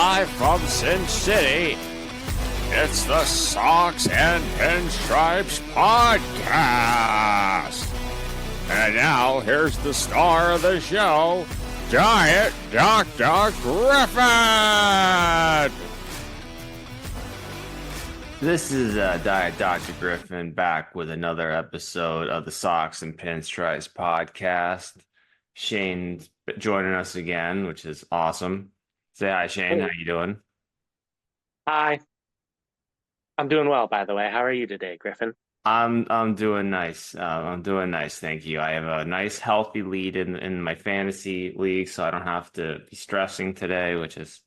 live from Sin City. It's the Socks and Pinstripes Podcast. And now, here's the star of the show, Diet Dr. Griffin! This is Diet Dr. Griffin back with another episode of the Socks and Pinstripes Podcast. Shane's joining us again, which is awesome. Say hi, Shane. How you doing? Hi. I'm doing well, by the way. How are you today, Griffin? I'm doing nice. I'm doing nice, thank you. I have a nice, healthy lead in my fantasy league, so I don't have to be stressing today, which is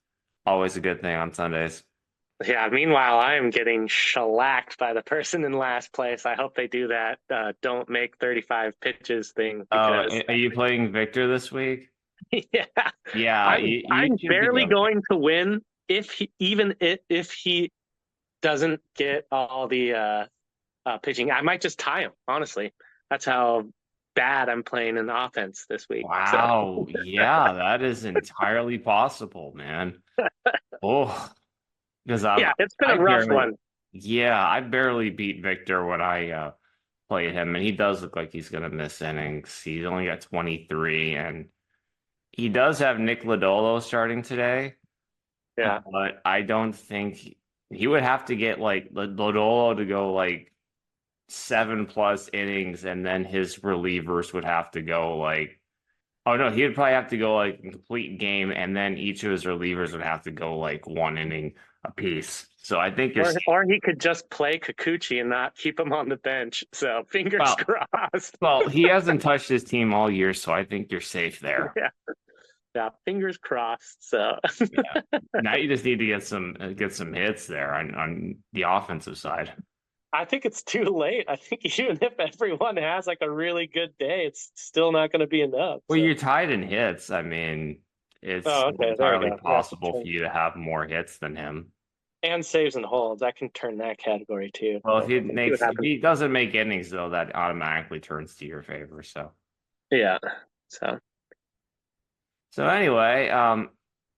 always a good thing on Sundays. Yeah, meanwhile, I am getting shellacked by the person in last place. I hope they do that don't make 35 pitches thing. Because... are you playing Victor this week? Yeah. Yeah, I'm barely going to win if he doesn't get all the pitching. I might just tie him, honestly. That's how bad I'm playing in the offense this week. Wow. So. Yeah, that is entirely possible, man. Oh. Because it's been a rough one. Yeah, I barely beat Victor when I played him, and he does look like he's gonna miss innings. He's only got 23, and he does have Nick Lodolo starting today. Yeah, but I don't think he would have to get like Lodolo to go like 7+ innings, and then his relievers would have to go like, oh no, he would probably have to go like a complete game, and then each of his relievers would have to go like 1 inning a piece. So I think or he could just play Kikuchi and not keep him on the bench. So fingers crossed. Well, he hasn't touched his team all year, so I think you're safe there. Yeah, fingers crossed. So yeah. Now you just need to get some hits there on the offensive side. I think it's too late. I think even if everyone has like a really good day, it's still not going to be enough. Well, you're tied in hits. I mean, it's entirely possible for you to have more hits than him. And saves and holds. I can turn that category too. Well, if he doesn't make innings, though, that automatically turns to your favor. So yeah. So anyway,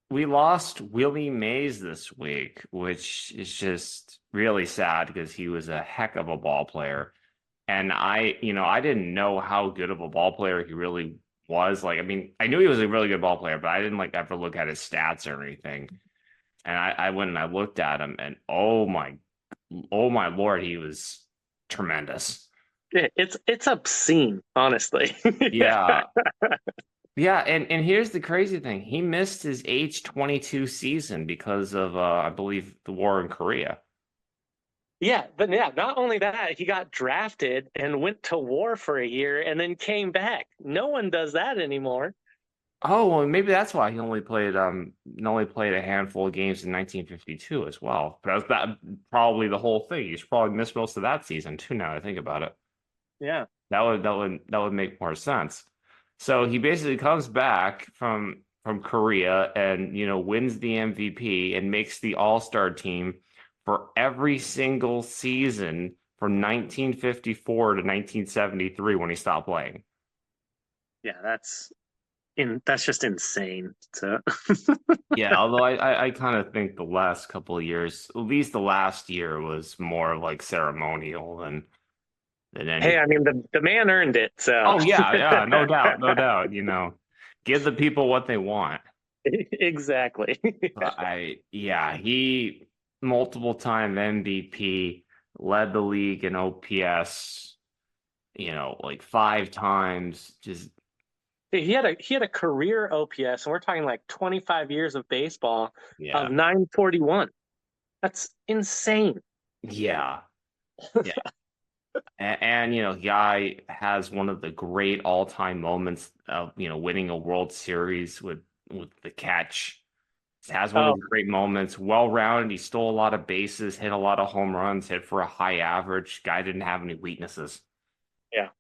we lost Willie Mays this week, which is just really sad because he was a heck of a ball player. And I didn't know how good of a ball player he really was. Like, I mean, I knew he was a really good ball player, but I didn't like ever look at his stats or anything. And I went and I looked at him, and oh my Lord, he was tremendous. It's obscene, honestly. Yeah. Yeah, and here's the crazy thing. He missed his age 22 season because of I believe the war in Korea. Yeah, but not only that, he got drafted and went to war for a year and then came back. No one does that anymore. Oh, well, maybe that's why he only played a handful of games in 1952 as well. But that's probably the whole thing. He's probably missed most of that season too. Now I think about it. Yeah, that would make more sense. So he basically comes back from Korea and wins the MVP and makes the All-Star team for every single season from 1954 to 1973 when he stopped playing. Yeah, that's just insane. So yeah, although I kind of think the last couple of years, at least the last year, was more like ceremonial than anything. Hey, I mean the man earned it. So yeah, no doubt. Give the people what they want. Exactly. He multiple time MVP, led the league in OPS, like 5 times. Just he had a career OPS, and we're talking like 25 years of baseball of 941. That's insane. Yeah. And Guy has one of the great all-time moments of winning a World Series with the catch. Has one of the great moments. Well-rounded. He stole a lot of bases, hit a lot of home runs, hit for a high average. Guy didn't have any weaknesses. Yeah,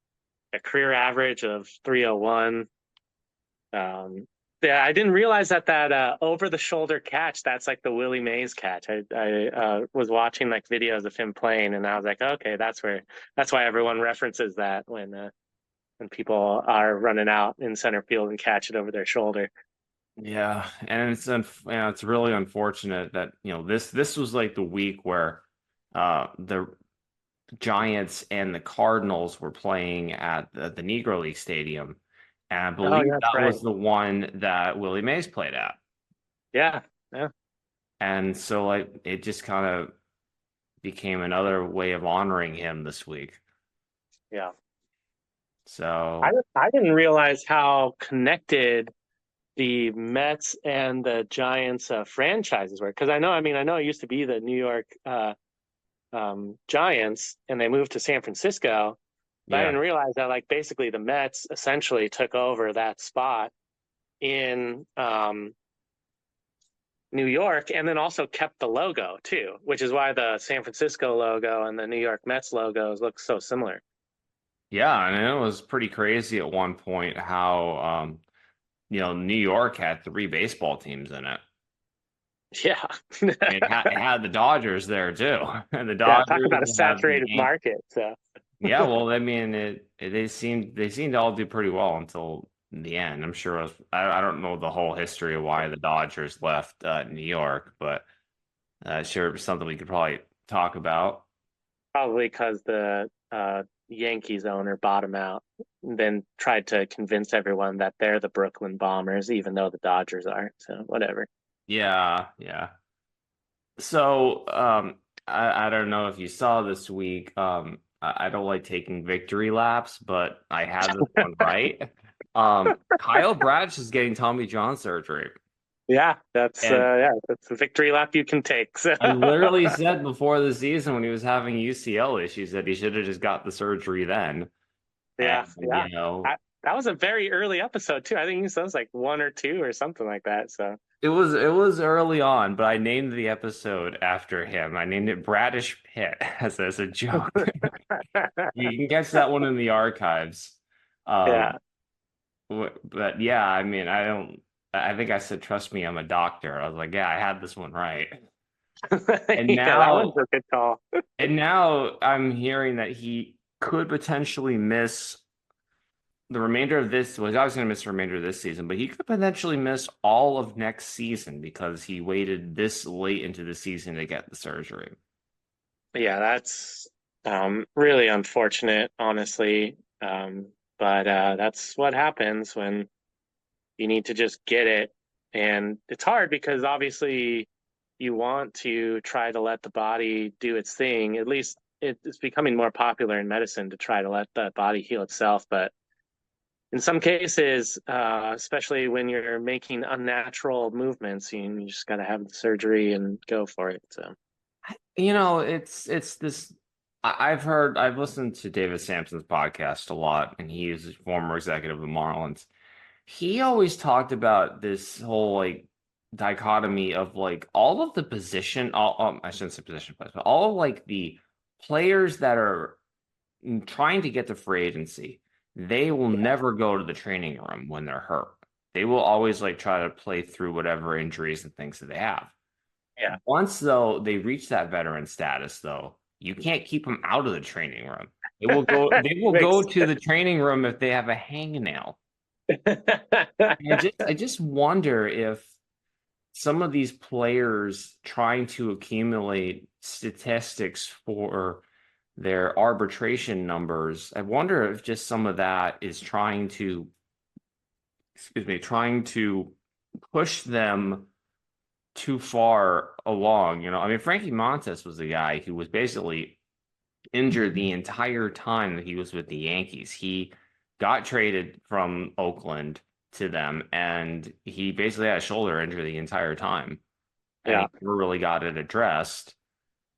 a career average of 301. I didn't realize that over-the-shoulder catch, that's like the Willie Mays catch. I was watching like videos of him playing, and I was like, okay, that's why everyone references that when people are running out in center field and catch it over their shoulder. Yeah, and it's really unfortunate that this was like the week where the Giants and the Cardinals were playing at the Negro League Stadium, and I Oh, believe yeah, that's that right. was the one that Willie Mays played at. Yeah, yeah, And so like it just kind of became another way of honoring him this week. yeah. So I didn't realize how connected the Mets and the Giants franchises were because I know it used to be the New York Giants and they moved to San Francisco, but I yeah. didn't realize that like basically the Mets essentially took over that spot in New York and then also kept the logo too, which is why the San Francisco logo and the New York Mets logos look so similar. Yeah, and it was pretty crazy at one point how New York had three baseball teams in it. Yeah. It had the Dodgers there too. And the Yeah, talk Dodgers about a have the saturated Yankees. market. So Yeah, well, I mean, they seemed to all do pretty well until the end. I'm sure I don't know the whole history of why the Dodgers left New York, but sure, it was something we could probably talk about. probably because the Yankees owner bought him out, and then tried to convince everyone that they're the Brooklyn Bombers, even though the Dodgers aren't. So whatever. Yeah, yeah. So, I don't know if you saw this week. I don't like taking victory laps, but I had this one right. Kyle Bradish is getting Tommy John surgery, and Yeah, that's a victory lap you can take. So he literally said before the season when he was having UCL issues that he should have just got the surgery then. And yeah, yeah. That was a very early episode too. I think he says like one or two or something like that. So it was early on, but I named the episode after him. I named it Bradish Pit as a joke. You can catch that one in the archives. yeah. Um, but yeah, I mean, I don't. I think I said, "Trust me, I'm a doctor." I was like, "Yeah, I had this one right." And Yeah, that one's now, a good call. and now I'm hearing that he could potentially miss the remainder of this. Well, he's obviously going to miss the remainder of this season, but he could potentially miss all of next season because he waited this late into the season to get the surgery. Yeah, that's really unfortunate, honestly. But that's what happens when you need to just get it. And it's hard because obviously you want to try to let the body do its thing. At least it's becoming more popular in medicine to try to let the body heal itself. But in some cases, especially when you're making unnatural movements, you just got to have the surgery and go for it. So, It's this. I've listened to David Sampson's podcast a lot, and he is a former executive of the Marlins. He always talked about this whole like dichotomy of like all of the position, all I shouldn't say position players, but all of like the players that are trying to get to free agency, they will never go to the training room when they're hurt. They will always like try to play through whatever injuries and things that they have. yeah. Once though they reach that veteran status, though, you can't keep them out of the training room. They will go. They will go Makes to the training room if they have a hangnail. I just wonder if some of these players trying to accumulate statistics for their arbitration numbers, I wonder if just some of that is trying to push them too far along. I mean, Frankie Montes was a guy who was basically injured the entire time that he was with the Yankees. He got traded from Oakland to them, and he basically had a shoulder injury the entire time, and he Yeah. never really got it addressed.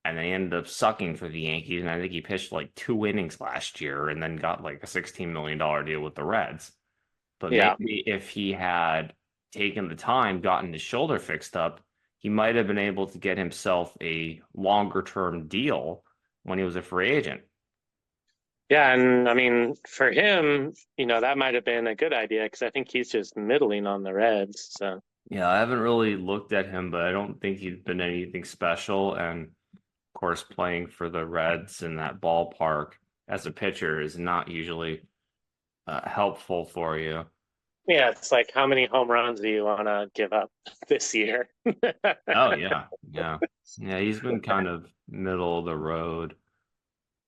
And they ended up sucking for the Yankees, and I think he pitched like 2 innings last year, and then got like a $16 million deal with the Reds. But Yeah. maybe if he had taken the time, gotten his shoulder fixed up, he might have been able to get himself a longer term deal when he was a free agent. Yeah. And I mean, for him, that might have been a good idea because I think he's just middling on the Reds. So, Yeah, I haven't really looked at him, but I don't think he's been anything special. And of course, playing for the Reds in that ballpark as a pitcher is not usually helpful for you. Yeah, it's like how many home runs do you want to give up this year? Oh yeah, yeah, yeah. He's been kind of middle of the road.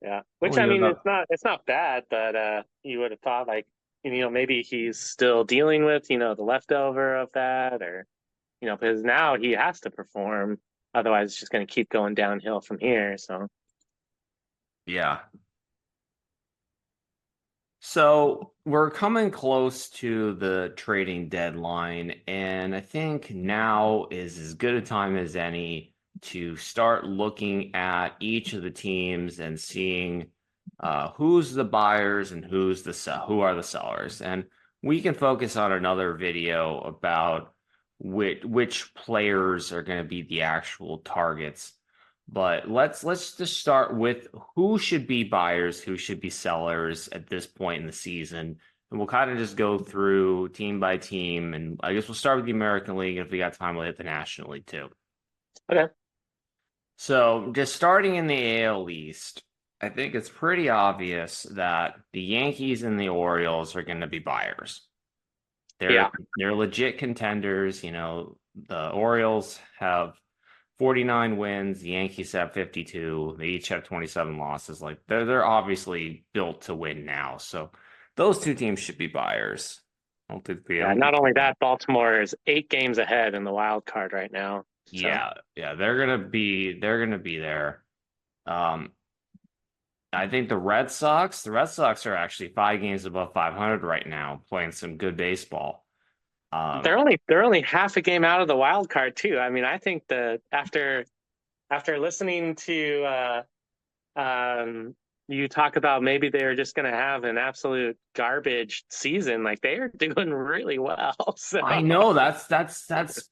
Yeah, Oh, which I yeah, mean, it's not bad, but you would have thought like maybe he's still dealing with the leftover of that, or because now he has to perform, otherwise it's just going to keep going downhill from here. So yeah. So we're coming close to the trading deadline, and I think now is as good a time as any to start looking at each of the teams and seeing who's the buyers and who are the sellers. And we can focus on another video about which players are going to be the actual targets. But let's just start with who should be buyers, who should be sellers at this point in the season. And we'll kind of just go through team by team. And I guess we'll start with the American League. If we got time, we'll hit the National League too. okay, So just starting in the AL East, I think it's pretty obvious that the Yankees and the Orioles are going to be buyers. They're yeah, they're legit contenders. The Orioles have 49 wins, the Yankees have 52. They each have 27 losses. Like they're obviously built to win now. So those two teams should be buyers. I yeah. don't Not think only that, Baltimore is 8 games ahead in the wild card right now. So yeah, they're gonna be there. Um, I think the Red Sox are actually 5 games above 500 right now, playing some good baseball. they're only half a game out of the wild card too. I mean, I think that after listening to you talk about maybe they're just going to have an absolute garbage season, like they are doing really well. So I know that's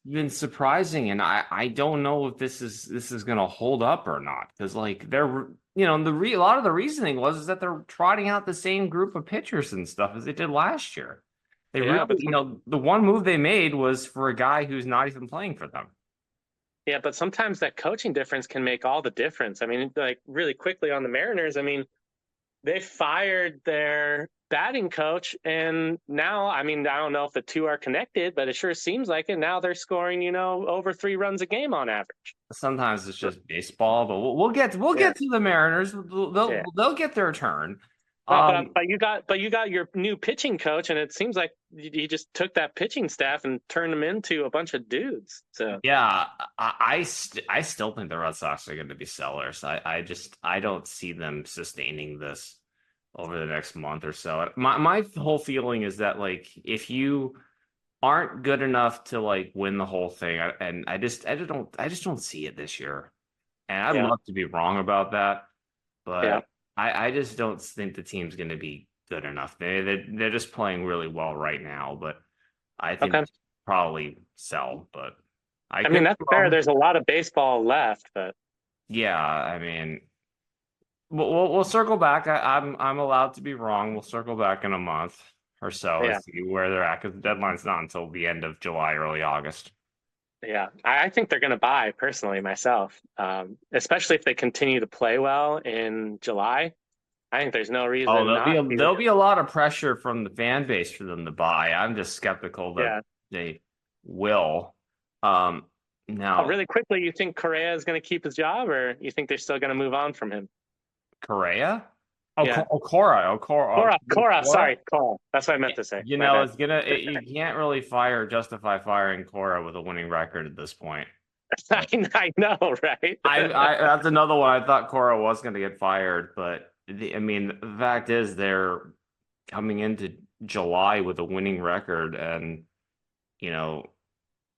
been surprising, and I don't know if this is gonna hold up or not because like they're a lot of the reasoning was is that they're trotting out the same group of pitchers and stuff as they did last year. They yeah, really but the one move they made was for a guy who's not even playing for them. sometimes that coaching difference can make all the difference. I mean, like really quickly on the Mariners, I mean, they fired their batting coach, and now, I mean, I don't know if the two are connected, but it sure seems like it. Now they're scoring, over 3 runs a game on average. Sometimes it's just baseball, but we'll Yeah, get to the Mariners. yeah. They'll get their turn. No, but Um, you got your new pitching coach, and it seems like he just took that pitching staff and turned them into a bunch of dudes. So Yeah, I still think the Red Sox are going to be sellers. I don't see them sustaining this over the next month or so. My whole feeling is that like if you aren't good enough to like win the whole thing, and I just don't see it this year. And I'd yeah, love to be wrong about that, yeah. but I just don't think the team's going to be good enough. They're just playing really well right now, but I think Okay. probably sell, but I I mean, could that's be fair. wrong. There's a lot of baseball left, but Yeah, I mean, we'll circle back. I'm allowed to be wrong. We'll circle back in a month or so and yeah, see where they're at because the deadline's not until the end of July, early August. yeah. I think they're going to buy personally myself, especially if they continue to play well in July. I think there's no Oh, reason there'll be not a to. there'll be a lot of pressure from the fan base for them to buy. I'm just skeptical that Yeah. they will. Um, Oh, now really quickly, you think Correa is going to keep his job, or you think they're still going to move on from him? Correa? Oh, Yeah. Cora. Cora. Sorry, Cora. That's what I meant to say. You My know, bad. you can't really justify firing Cora with a winning record at this point. I know, right? I that's another one. I thought Cora was going to get fired, but I mean, the fact is they're coming into July with a winning record, and you know,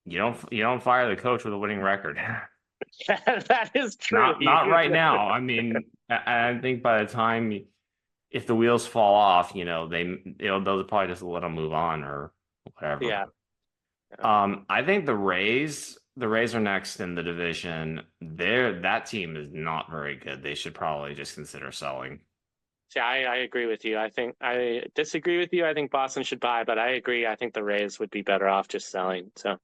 you don't fire the coach with a winning record. That is true. Not right now. I mean, I think by the time if the wheels fall off, they'll probably just let them move on or whatever. Yeah. I think the Rays are next in the division. That team is not very good. They should probably just consider selling. See, I agree with you. I think I disagree with you. I think Boston should buy, but I agree. I think the Rays would be better off just selling. So,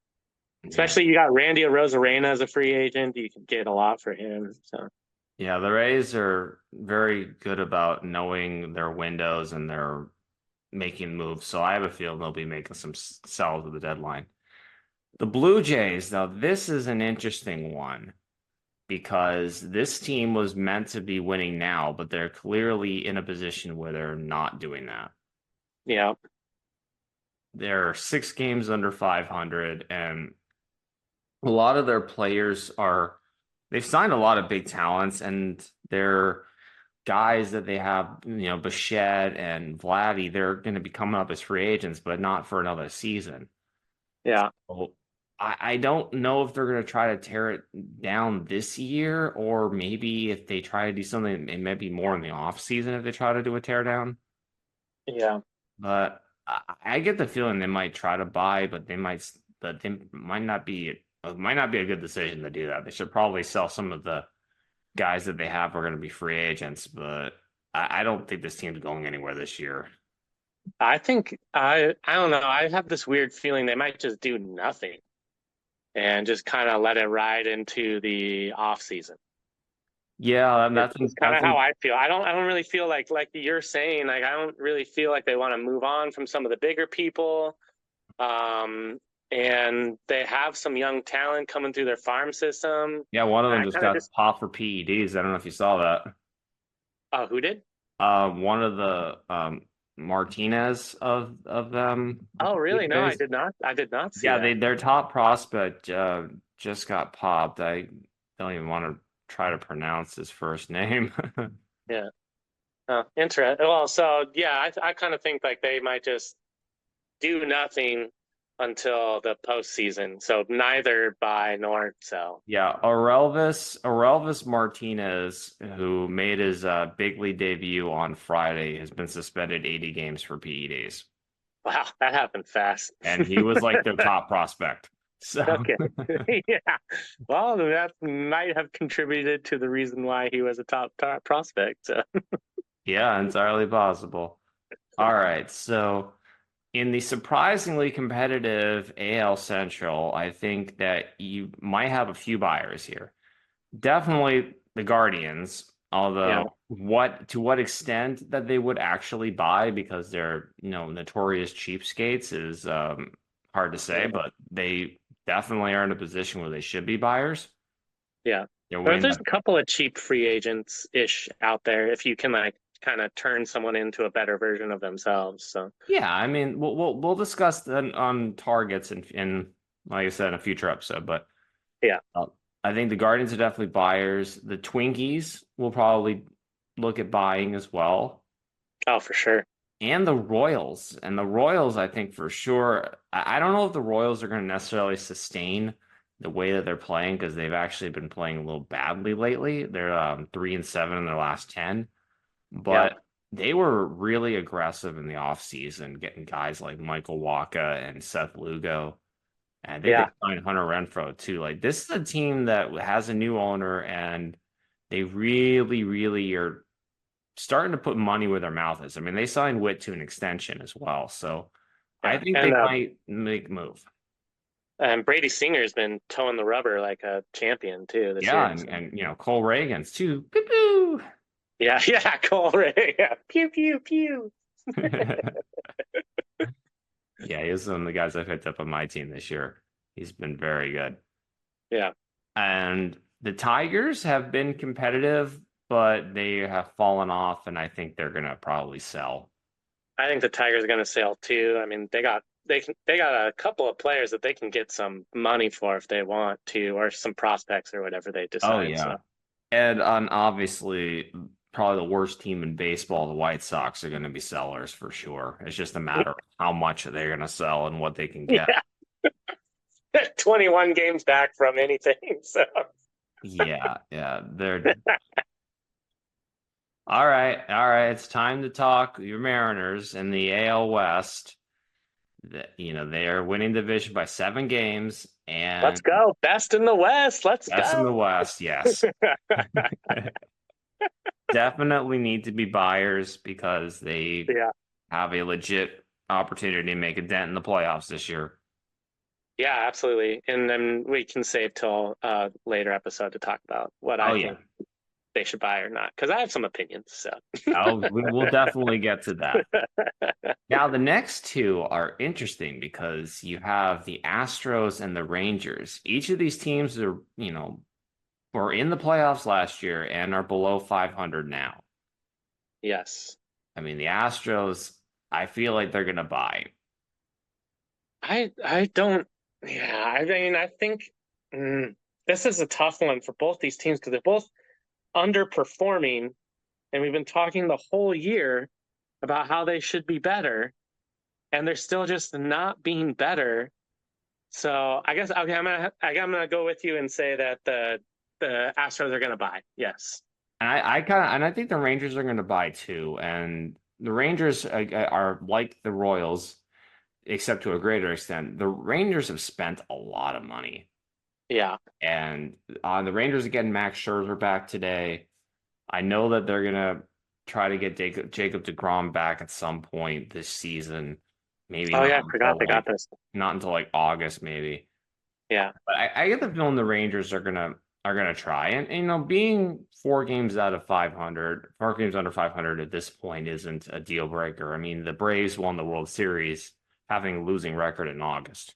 especially you got Randy Arozarena as a free agent. You can get a lot for him. So, Yeah, the Rays are very good about knowing their windows and their making moves. So I have a feeling they'll be making some sells at the deadline. The Blue Jays, now this is an interesting one because this team was meant to be winning now, but they're clearly in a position where they're not doing that. Yeah. They're 6 games under 500, and a lot of their players they've signed a lot of big talents, and they're guys that they have, Bichette and Vladdy, they're going to be coming up as free agents, but not for another season. Yeah. So I don't know if they're going to try to tear it down this year, or maybe if they try to do something, it may be more in the off season if they try to do a tear down. Yeah. But I get the feeling they might try to buy, but they might not be. It might not be a good decision to do that. They should probably sell some of the guys that they have are going to be free agents, but I don't think this team's going anywhere this year. I think I don't know. I have this weird feeling they might just do nothing and just kind of let it ride into the off season. Yeah, and That's kind of how I feel. I don't really feel like you're saying, like I don't really feel like they want to move on from some of the bigger people. And they have some young talent coming through their farm system. Yeah, one of them just got popped for PEDs. I don't know if you saw that. Who did? One of the Martinez of them. Oh, really? No, I did not. I did not see that. Yeah, their top prospect just got popped. I don't even want to try to pronounce his first name. Yeah. Interesting. Well, so yeah, I kind of think like they might just do nothing until the postseason. So neither buy nor sell. Yeah, Orelvis Martinez, who made his big league debut on Friday, has been suspended 80 games for PEDs. Wow, that happened fast. And he was like their top prospect. So okay. Yeah. Well, that might have contributed to the reason why he was a top prospect. So. Yeah, entirely possible. All right, so in the surprisingly competitive AL Central, I think that you might have a few buyers here. Definitely the Guardians, although to what extent that they would actually buy because they're, notorious cheapskates is hard to say, but they definitely are in a position where they should be buyers. Yeah. There's a couple of cheap free agents-ish out there if you can kind of turn someone into a better version of themselves. So yeah, I mean, we'll discuss on targets in like I said in a future episode, but yeah, I think the Guardians are definitely buyers. The Twinkies will probably look at buying as well. Oh, for sure. And the Royals, I think for sure. I don't know if the Royals are going to necessarily sustain the way that they're playing because they've actually been playing a little badly lately. They're 3-7 in their last 10. But they were really aggressive in the offseason, getting guys like Michael Wacha and Seth Lugo. And they signed Hunter Renfroe too. Like, this is a team that has a new owner, and they really, really are starting to put money where their mouth is. I mean, they signed Witt to an extension as well. So I think they might make a move. And Brady Singer's been towing the rubber like a champion too. This year, and Cole Reagans too. Pew-pew. Yeah, Cole Ray. Yeah, pew pew pew. Yeah, he's one of the guys I picked up on my team this year. He's been very good. Yeah. And the Tigers have been competitive, but they have fallen off, and I think they're gonna probably sell. I think the Tigers are gonna sell too. I mean, they got a couple of players that they can get some money for if they want to, or some prospects or whatever they decide. Oh yeah. So. And obviously probably the worst team in baseball, the White Sox, are going to be sellers for sure. It's just a matter of how much they're going to sell and what they can get. Yeah. 21 games back from anything. So yeah, they're all right. It's time to talk your Mariners in the AL West. They are winning the division by 7 games, and let's go. Best in the West. Best in the West, yes. Definitely need to be buyers because they have a legit opportunity to make a dent in the playoffs this year. Yeah, absolutely. And then we can save till later episode to talk about what I think. they should buy or not, because I have some opinions. So We will definitely get to that. Now, the next two are interesting because you have the Astros and the Rangers. Each of these teams are, were in the playoffs last year and are below 500 now. yes, I mean, the Astros, I feel like they're going to buy. I don't. Yeah, I mean, I think this is a tough one for both these teams because they're both underperforming, and we've been talking the whole year about how they should be better, and they're still just not being better. So I guess okay, I'm gonna go with you and say that the Astros are gonna buy. Yes. And I think the Rangers are going to buy too. And the Rangers are like the Royals, except to a greater extent. The Rangers have spent a lot of money. Yeah. And the Rangers are getting Max Scherzer back today. I know that they're gonna try to get Jacob DeGrom back at some point this season. Maybe Oh not yeah, I forgot they got this. not until like August, maybe. Yeah. But I get the feeling the Rangers are gonna try. And being 4 games under 500 at this point isn't a deal breaker. I mean, the Braves won the World Series having a losing record in August.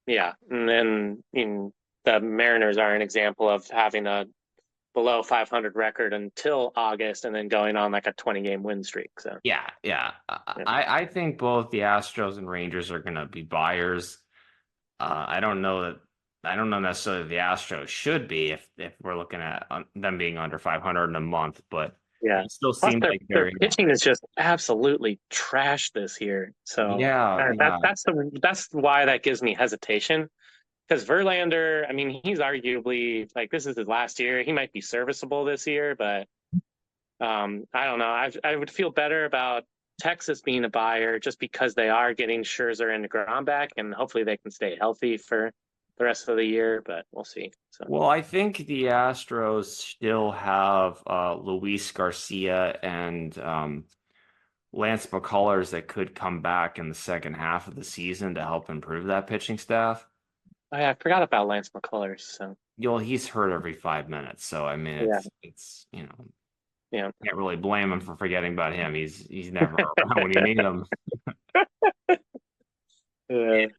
Yeah, and then the Mariners are an example of having a below 500 record until August, and then going on like a 20-game win streak. So Yeah. I think both the Astros and Rangers are gonna be buyers. I don't know necessarily the Astros should be if we're looking at them being under 500 in a month, but yeah, it still plus seems like their pitching is just absolutely trash this year. So that's why that gives me hesitation. Because Verlander, I mean, he's arguably like this is his last year. He might be serviceable this year, but I don't know. I would feel better about Texas being a buyer just because they are getting Scherzer and DeGrom back, and hopefully they can stay healthy for the rest of the year. But we'll see. So Well, I think the Astros still have Luis Garcia and Lance McCullers that could come back in the second half of the season to help improve that pitching staff. oh, yeah, I forgot about Lance McCullers. So He's hurt every 5 minutes, so I mean, it's yeah, can't really blame him for forgetting about him. He's never around when you need him.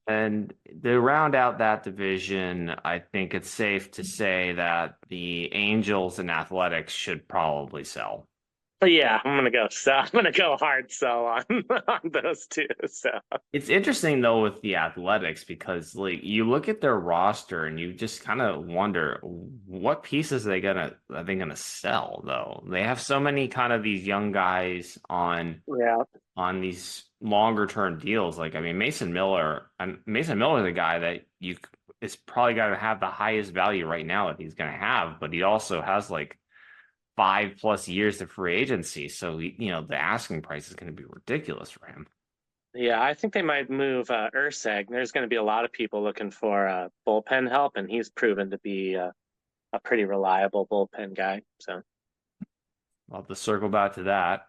And to round out that division, I think it's safe to say that the Angels and Athletics should probably sell. but yeah, I'm gonna go hard sell on on those two. So It's interesting though with the Athletics because like you look at their roster and you just kind of wonder what pieces are they gonna sell though. They have so many kind of these young guys on these longer term deals. Like I mean Mason Miller is the guy that is probably gonna have the highest value right now that he's gonna have, but he also has like 5+ years of free agency. So the asking price is going to be ridiculous for him. yeah, I think they might move Urseg. There's going to be a lot of people looking for bullpen help, and he's proven to be a pretty reliable bullpen guy. So I'll have to circle back to that.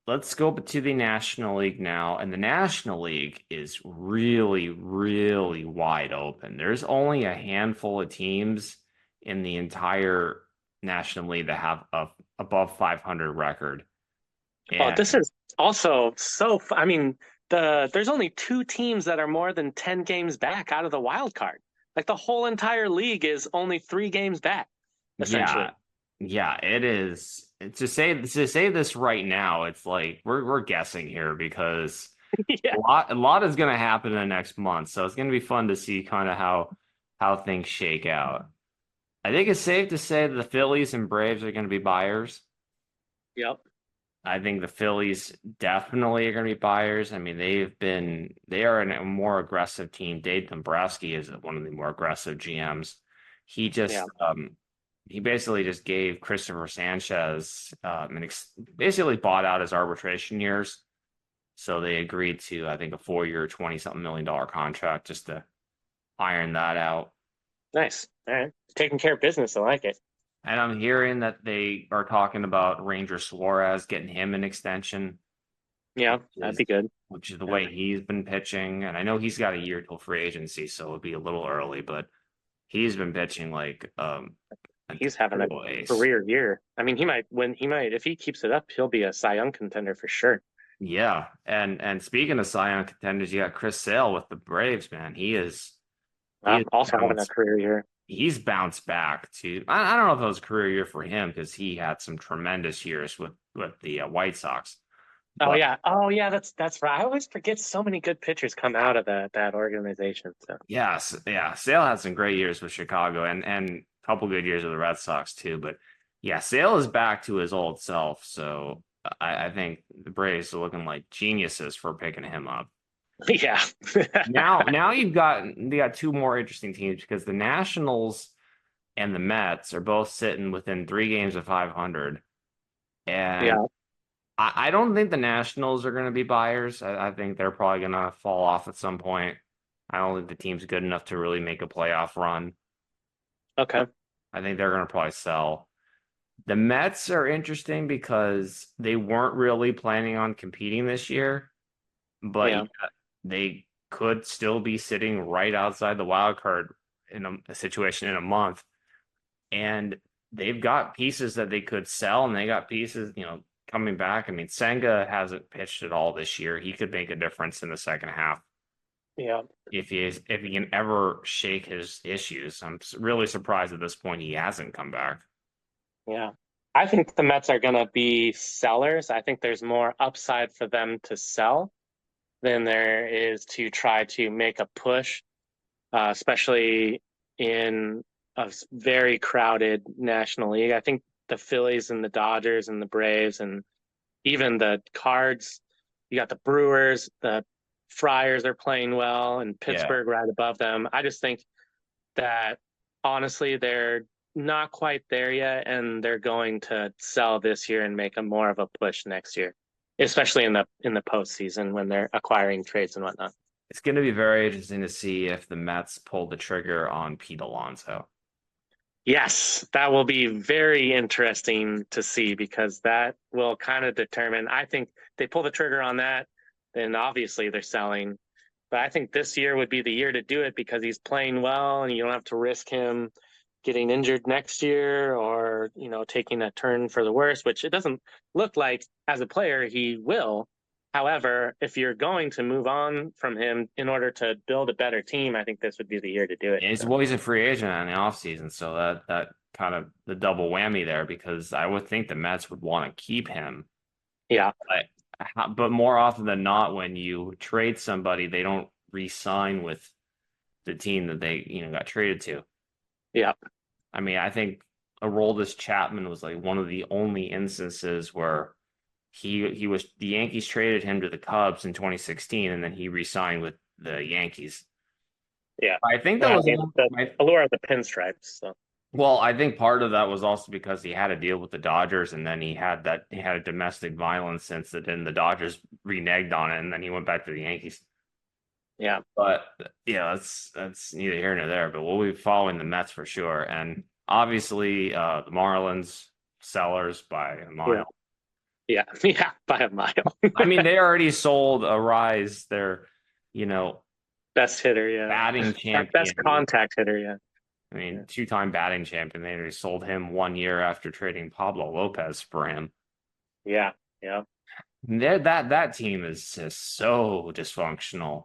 Let's go to the National League now. And the National League is really, really wide open. There's only a handful of teams in the entire National League that have a above 500 record. oh, this is also so. I mean, there's only 2 teams that are more than 10 games back out of the wild card. Like the whole entire league is only 3 games back, essentially. Yeah, it is. To say this right now, it's like we're guessing here because Yeah. a lot is going to happen in the next month. So it's going to be fun to see kind of how things shake out. I think it's safe to say that the Phillies and Braves are going to be buyers. Yep. I think the Phillies definitely are going to be buyers. I mean, they are a more aggressive team. Dave Dombrowski is one of the more aggressive GMs. He he basically just gave Christopher Sanchez basically bought out his arbitration years. So they agreed to, I think, a 4-year, $20-something million contract just to iron that out. Nice. All right. Taking care of business. I like it. And I'm hearing that they are talking about Ranger Suarez getting him an extension. Yeah, that'd be good. Which is the way he's been pitching. And I know he's got a year till free agency, so it'll be a little early, but he's been pitching like he's having a career year. I mean, if he keeps it up, he'll be a Cy Young contender for sure. Yeah, and speaking of Cy Young contenders, you got Chris Sale with the Braves, man. He is also having a career year. He's bounced back to. I don't know if it was a career year for him because he had some tremendous years with the White Sox. Oh yeah, that's right. I always forget so many good pitchers come out of that organization. So yes, yeah, Sale had some great years with Chicago and a couple good years with the Red Sox too. But yeah, Sale is back to his old self. So I think the Braves are looking like geniuses for picking him up. Yeah. now you got two more interesting teams because the Nationals and the Mets are both sitting within 3 games of 500. And yeah. I don't think the Nationals are going to be buyers. I think they're probably going to fall off at some point. I don't think the team's good enough to really make a playoff run. Okay. I think they're going to probably sell. The Mets are interesting because they weren't really planning on competing this year, but they could still be sitting right outside the wild card in a situation in a month. And they've got pieces that they could sell, and they got pieces, coming back. I mean, Senga hasn't pitched at all this year. He could make a difference in the second half. Yeah. If he can ever shake his issues. I'm really surprised at this point he hasn't come back. Yeah. I think the Mets are going to be sellers. I think there's more upside for them to sell than there is to try to make a push, especially in a very crowded National League. I think the Phillies and the Dodgers and the Braves and even the Cards, you got the Brewers, the Friars are playing well, and Pittsburgh right above them. I just think that honestly, they're not quite there yet, and they're going to sell this year and make a more of a push next year, especially in the postseason when they're acquiring trades and whatnot. It's going to be very interesting to see if the Mets pull the trigger on Pete Alonso. Yes, that will be very interesting to see because that will kind of determine. I think they pull the trigger on that, then obviously they're selling. But I think this year would be the year to do it because he's playing well and you don't have to risk him getting injured next year or, taking a turn for the worse, which it doesn't look like as a player he will. However, if you're going to move on from him in order to build a better team, I think this would be the year to do it. Yeah, he's a free agent in the offseason, so that kind of the double whammy there because I would think the Mets would want to keep him. Yeah. But more often than not, when you trade somebody, they don't re-sign with the team that they got traded to. Yeah. I mean, I think Aroldis Chapman was like one of the only instances where the Yankees traded him to the Cubs in 2016, and then he re-signed with the Yankees. Yeah, I think that was the allure of the pinstripes. So. Well, I think part of that was also because he had a deal with the Dodgers, and then he had a domestic violence incident, and the Dodgers reneged on it, and then he went back to the Yankees. Yeah, but yeah, that's neither here nor there. But we'll be following the Mets for sure, and obviously the Marlins sellers by a mile. Yeah, by a mile. I mean, they already sold Arise, their best hitter, batting champion, best contact hitter, I mean, 2-time batting champion. They already sold him 1 year after trading Pablo Lopez for him. Yeah. That team is just so dysfunctional.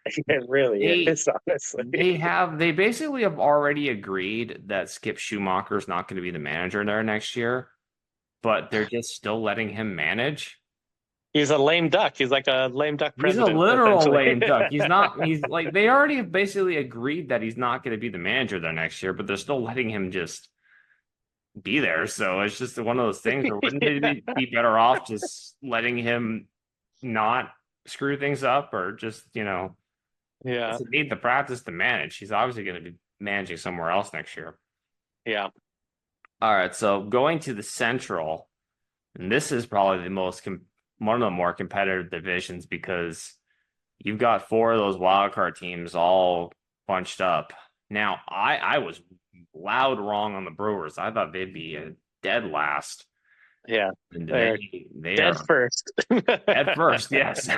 It really is, honestly. They basically have already agreed that Skip Schumacher is not going to be the manager there next year, but they're just still letting him manage. He's a lame duck. He's like a lame duck president. He's a literal lame duck. He's not. He's like they already have basically agreed that he's not going to be the manager there next year, but they're still letting him just be there. So it's just one of those things. Where wouldn't it be better off just letting him not screw things up, or just Yeah, doesn't need the practice to manage. He's obviously going to be managing somewhere else next year. Yeah. All right. So going to the Central, and this is probably one of the more competitive divisions because you've got 4 of those wildcard teams all bunched up. Now, I was loud wrong on the Brewers. I thought they'd be a dead last. Yeah. And they dead first. Dead first, yes.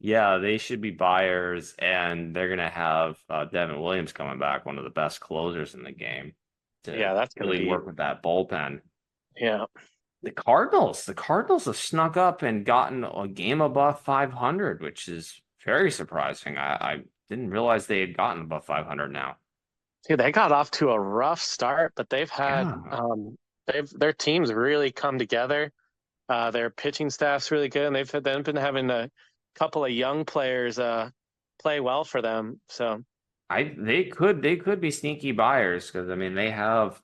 Yeah, they should be buyers, and they're gonna have Devin Williams coming back, one of the best closers in the game, to Yeah, that's gonna really be work with that bullpen. yeah. The Cardinals have snuck up and gotten a game above 500, which is very surprising. I didn't realize they had gotten above 500 now. See, they got off to a rough start, but they've had Yeah. their teams really come together. Their pitching staff's really good, and they've been having a couple of young players play well for them. So They could be sneaky buyers because I mean they have,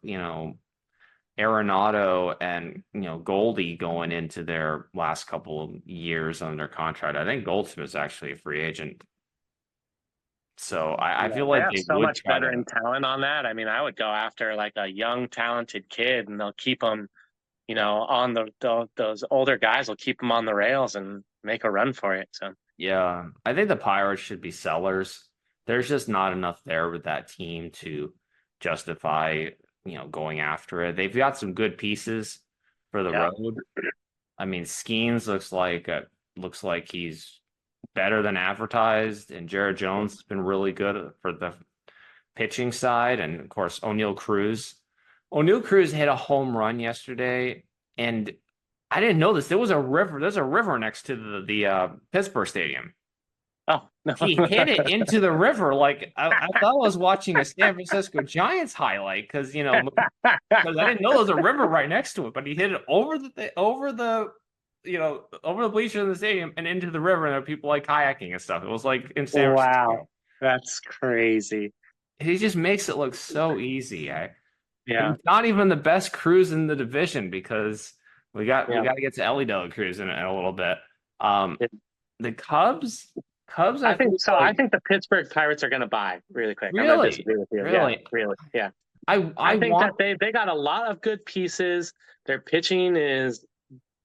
Arenado and Goldie going into their last couple of years under contract. I think Goldsmith's actually a free agent. So I yeah, feel they like have they so would much try veteran to. talent on that. I mean, I would go after like a young, talented kid, and they'll keep them, on those older guys will keep them on the rails and make a run for it. So Yeah, I think the Pirates should be sellers. There's just not enough there with that team to justify, going after it. They've got some good pieces for the yeah, road. I mean, Skeens looks like he's better than advertised, and Jared Jones has been really good for the pitching side, and of course O'Neal Cruz. O'Neal Cruz hit a home run yesterday, and I didn't know this. There was a river. There's a river next to the Pittsburgh Stadium. oh no, He hit it into the river. Like I thought I was watching a San Francisco Giants highlight because I didn't know there was a river right next to it. But he hit it over the bleachers in the stadium and into the river, and there were people like kayaking and stuff. It was like in San wow, Francisco. that's crazy. He just makes it look so easy. Yeah, He's not even the best Cruz in the division because we yeah. got to get to Ellie De La Cruz in a little bit. Um, the Cubs, I I feel think so. I like think the Pittsburgh Pirates are going to buy really quick. I'm going to really, disagree with you. Yeah, really, really. Yeah. I I think that want. they got a lot of good pieces. Their pitching is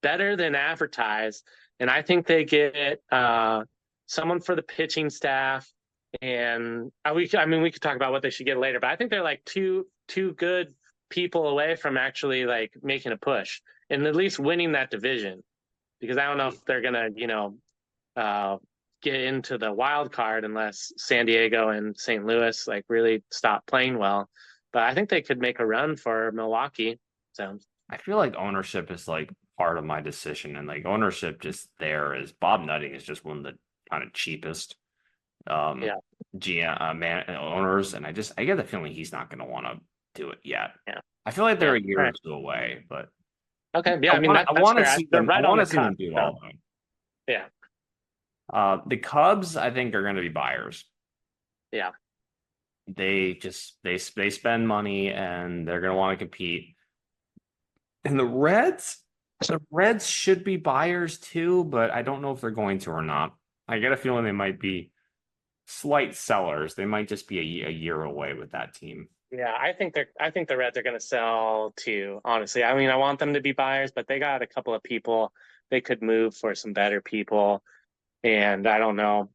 better than advertised, and I think they get someone for the pitching staff. And I mean, we could talk about what they should get later, but I think they're like two good people away from actually like making a push and at least winning that division. Because I don't know if they're gonna, uh, get into the wild card unless San Diego and St. Louis like really stop playing well. But I think they could make a run for Milwaukee. So I feel like ownership is like part of my decision, and like ownership just there is Bob Nutting is just one of the kind of cheapest um yeah, GM owners, and I get the feeling he's not going to want to do it yet. yeah, I feel like yeah. they're a year All or right. two away, but Okay. Yeah. I mean, I that's want to fair. see They're them. I right on want the to see them cusp. do So all of them. yeah, The Cubs, I think, are going to be buyers. yeah, They spend money and they're going to want to compete. And the Reds should be buyers too, but I don't know if they're going to or not. I get a feeling they might be slight sellers. They might just be a year away with that team. yeah. I think the Reds are going to sell too. Honestly, I mean, I want them to be buyers, but they got a couple of people they could move for some better people, and I don't know.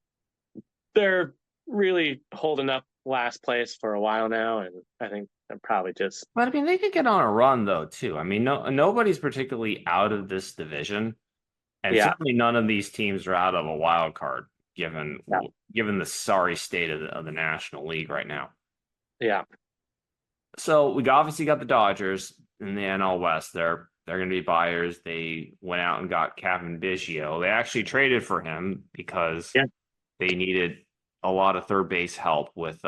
They're really holding up last place for a while now, and I think they're probably just But I mean, they could get on a run though too. I mean, nobody's particularly out of this division, and yeah, certainly none of these teams are out of a wild card, given yeah, given the sorry state of the National League right now. yeah, So obviously got the Dodgers in the NL West. They're going to be buyers. They went out and got Kevin Biggio. They actually traded for him because yeah. they needed a lot of third base help with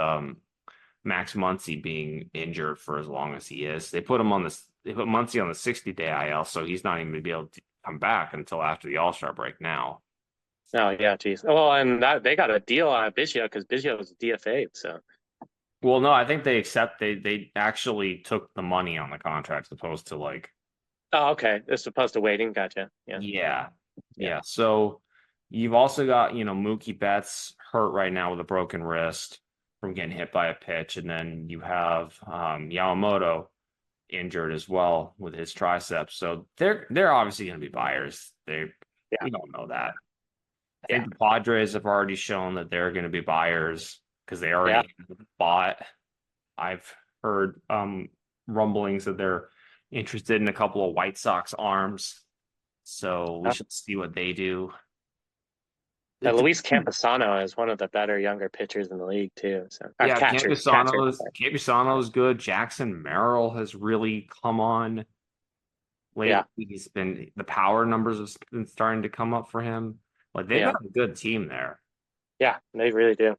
Max Muncy being injured for as long as he is. They put Muncy on the 60-day IL, so he's not even going to be able to come back until after the All-Star break now. Oh yeah, geez. Well, and they got a deal on Biggio because Biggio was DFA'd. So Well, no, I think they actually took the money on the contract as opposed to like. oh, okay. As opposed to waiting. Gotcha. Yeah. Yeah. Yeah. Yeah. So you've also got, Mookie Betts hurt right now with a broken wrist from getting hit by a pitch. And then you have Yamamoto injured as well with his triceps. So they're obviously going to be buyers. Yeah. We don't know that. I Yeah. think the Padres have already shown that they're going to be buyers because they Yeah. already bought. I've heard rumblings that they're interested in a couple of White Sox arms. So we Yeah. should see what they do. Luis Campusano is one of the better younger pitchers in the league too. So Yeah, catchers. Campusano's good. Jackson Merrill has really come on lately. Yeah. The power numbers have been starting to come up for him. Like they've got a good team there. Yeah, they really do.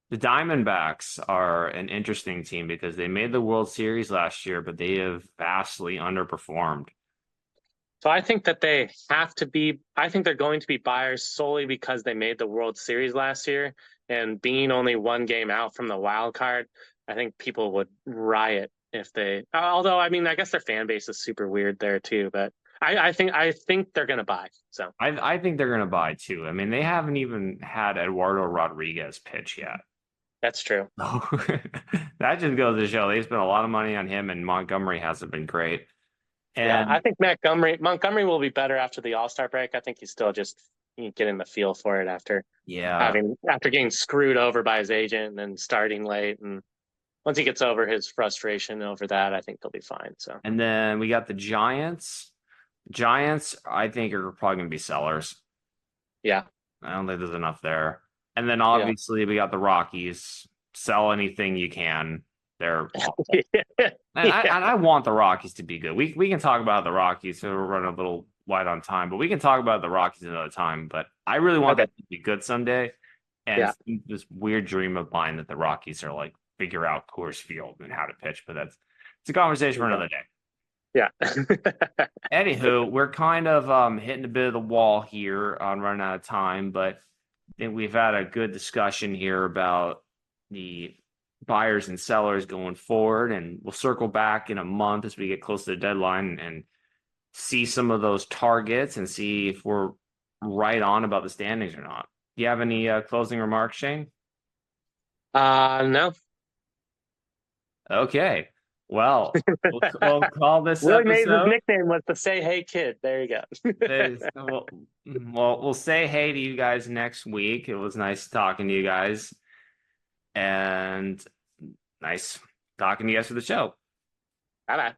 The Diamondbacks are an interesting team because they made the World Series last year, but they have vastly underperformed. So I think that they have to be, I think they're going to be buyers solely because they made the World Series last year, and being only one game out from the wild card, I think people would riot if they, although, I mean, I guess their fan base is super weird there too, but I think they're going to buy. So I think they're going to buy too. I mean, they haven't even had Eduardo Rodriguez pitch yet. That's true. That just goes to show they spent a lot of money on him, and Montgomery hasn't been great. And yeah, I think Montgomery will be better after the All-Star break. I think he's still just getting the feel for it after getting screwed over by his agent and then starting late. And once he gets over his frustration over that, I think he'll be fine. So, and then we got the Giants. Giants, I think, are probably going to be sellers. Yeah, I don't think there's enough there. And then obviously we got the Rockies. Sell anything you can. They're awful. And I want the Rockies to be good. We can talk about the Rockies, so we're running a little light on time, but we can talk about the Rockies another time. But I really want that to be good someday. And this weird dream of mine that the Rockies are like figure out Coors Field and how to pitch, but it's a conversation for another day. Yeah. Anywho, we're kind of hitting a bit of the wall here on running out of time, but I think we've had a good discussion here about the buyers and sellers going forward, and we'll circle back in a month as we get close to the deadline and see some of those targets and see if we're right on about the standings or not. Do you have any closing remarks, Shane? No. Okay. Well, we'll call this Willie episode. Mays' nickname was the Say Hey Kid. There you go. Well, we'll say hey to you guys next week. It was nice talking to you guys. And nice talking to you guys for the show. Bye-bye.